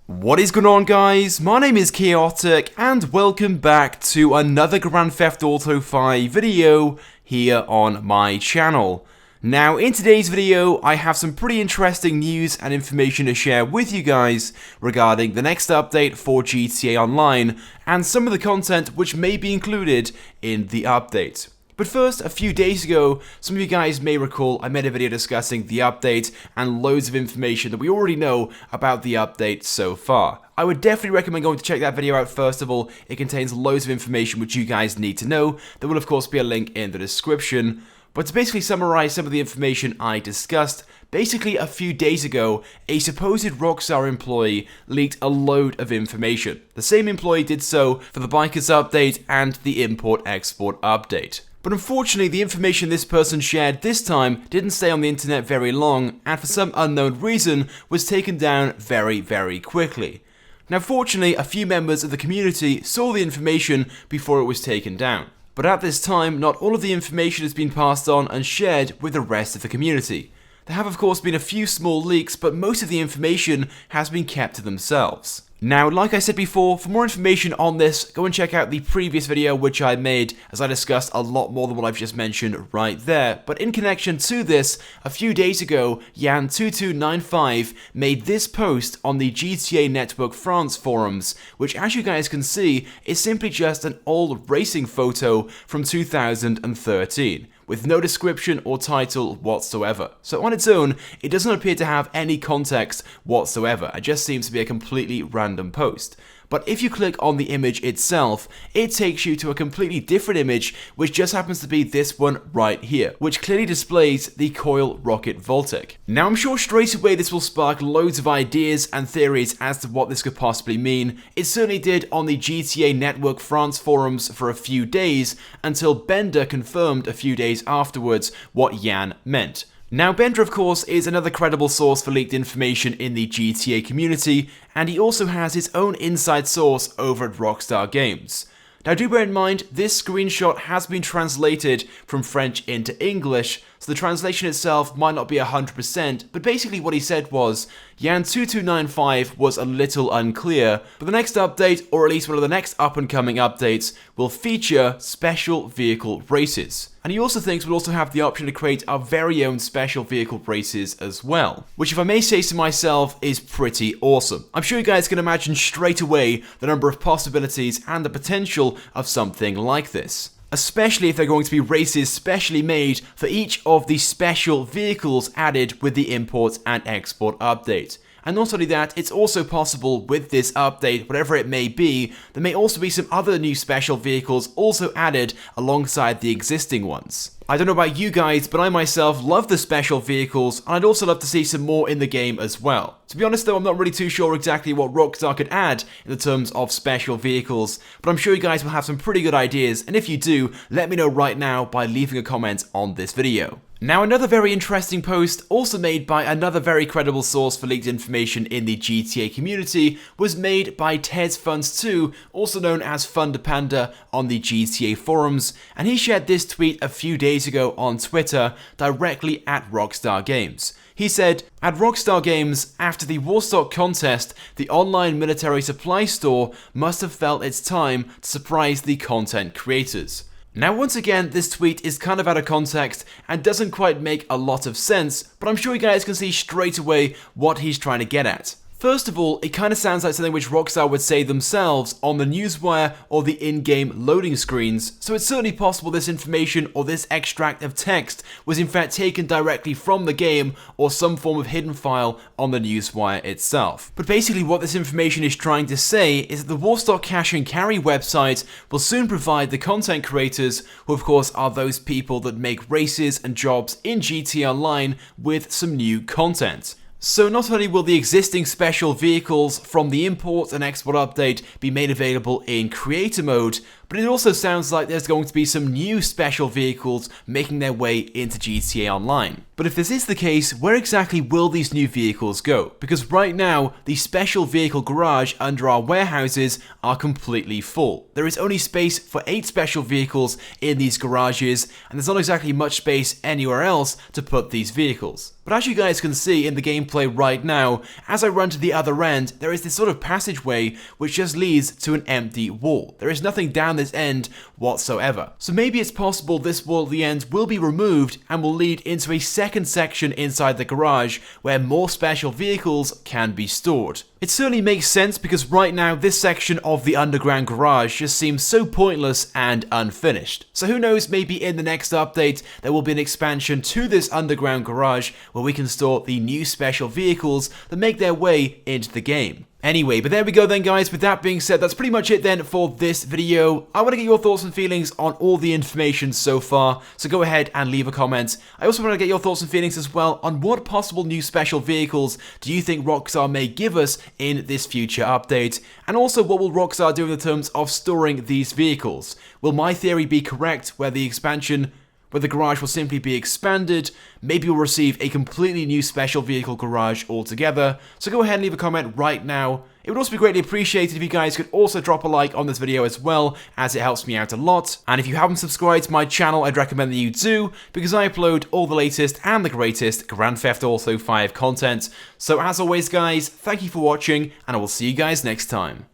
What is going on, guys? My name is Chaotic and welcome back to another Grand Theft Auto 5 video here on my channel. Now, in today's video, I have some pretty interesting news and information to share with you guys regarding the next update for GTA Online and some of the content which may be included in the update. But first, a few days ago, some of you guys may recall I made a video discussing the update and loads of information that we already know about the update so far. I would definitely recommend going to check that video out first of all. It contains loads of information which you guys need to know. There will of course be a link in the description. But to basically summarize some of the information I discussed, basically a few days ago, a supposed Rockstar employee leaked a load of information. The same employee did so for the Bikers update and the Import-Export update. But unfortunately, the information this person shared this time didn't stay on the internet very long, and for some unknown reason was taken down very quickly. Now fortunately, a few members of the community saw the information before it was taken down. But at this time, not all of the information has been passed on and shared with the rest of the community. There have of course been a few small leaks, but most of the information has been kept to themselves. Now, like I said before, for more information on this, go and check out the previous video which I made, as I discussed a lot more than what I've just mentioned right there. But in connection to this, a few days ago, Yan2295 made this post on the GTA Network France forums, which as you guys can see, is simply just an old racing photo from 2013. With no description or title whatsoever. So on its own, it doesn't appear to have any context whatsoever. It just seems to be a completely random post. But if you click on the image itself, it takes you to a completely different image, which just happens to be this one right here, which clearly displays the Coil Rocket Voltic. Now I'm sure straight away this will spark loads of ideas and theories as to what this could possibly mean. It certainly did on the GTA Network France forums for a few days, until Bender confirmed a few days afterwards what Yan meant. Now, Bender, of course, is another credible source for leaked information in the GTA community, and he also has his own inside source over at Rockstar Games. Now, do bear in mind, this screenshot has been translated from French into English, so the translation itself might not be 100%, but basically what he said was, Yan2295 was a little unclear, but the next update, or at least one of the next up-and-coming updates, will feature special vehicle races. And he also thinks we'll also have the option to create our very own special vehicle races as well, which if I may say so myself is pretty awesome. I'm sure you guys can imagine straight away the number of possibilities and the potential of something like this. Especially if they're going to be races specially made for each of the special vehicles added with the import and export update. And not only that, it's also possible with this update, whatever it may be, there may also be some other new special vehicles also added alongside the existing ones. I don't know about you guys, but I myself love the special vehicles, and I'd also love to see some more in the game as well. To be honest though, I'm not really too sure exactly what Rockstar could add in the terms of special vehicles, but I'm sure you guys will have some pretty good ideas, and if you do, let me know right now by leaving a comment on this video. Now, another very interesting post, also made by another very credible source for leaked information in the GTA community, was made by Tez Funds 2, also known as Fundapanda on the GTA forums, and he shared this tweet a few days ago on Twitter, directly at Rockstar Games. He said, "At Rockstar Games, after the Warstock contest, the online military supply store must have felt it's time to surprise the content creators." Now once again, this tweet is kind of out of context and doesn't quite make a lot of sense, but I'm sure you guys can see straight away what he's trying to get at. First of all, it kind of sounds like something which Rockstar would say themselves on the newswire or the in-game loading screens, so it's certainly possible this information or this extract of text was in fact taken directly from the game or some form of hidden file on the newswire itself. But basically what this information is trying to say is that the Warstock Cash and Carry website will soon provide the content creators, who of course are those people that make races and jobs in GTA Online, with some new content. So not only will the existing special vehicles from the import and export update be made available in creator mode, but but it also sounds like there's going to be some new special vehicles making their way into GTA Online. But if this is the case, where exactly will these new vehicles go? Because right now, the special vehicle garage under our warehouses are completely full. There is only space for 8 special vehicles in these garages, and there's not exactly much space anywhere else to put these vehicles. But as you guys can see in the gameplay right now, as I run to the other end, there is this sort of passageway which just leads to an empty wall. There is nothing down this end whatsoever. So maybe it's possible this wall at the end will be removed and will lead into a second section inside the garage where more special vehicles can be stored. It certainly makes sense because right now this section of the underground garage just seems so pointless and unfinished. So who knows, maybe in the next update there will be an expansion to this underground garage where we can store the new special vehicles that make their way into the game. Anyway, but there we go then guys. With that being said, that's pretty much it then for this video. I want to get your thoughts and feelings on all the information so far, so go ahead and leave a comment. I also want to get your thoughts and feelings as well on what possible new special vehicles do you think Rockstar may give us in this future update, and also what will Rockstar do in terms of storing these vehicles. Will my theory be correct where the garage will simply be expanded? Maybe we'll receive a completely new special vehicle garage altogether. So go ahead and leave a comment right now. It would also be greatly appreciated if you guys could also drop a like on this video as well, as it helps me out a lot. And if you haven't subscribed to my channel, I'd recommend that you do, because I upload all the latest and the greatest Grand Theft Auto 5 content. So as always guys, thank you for watching, and I will see you guys next time.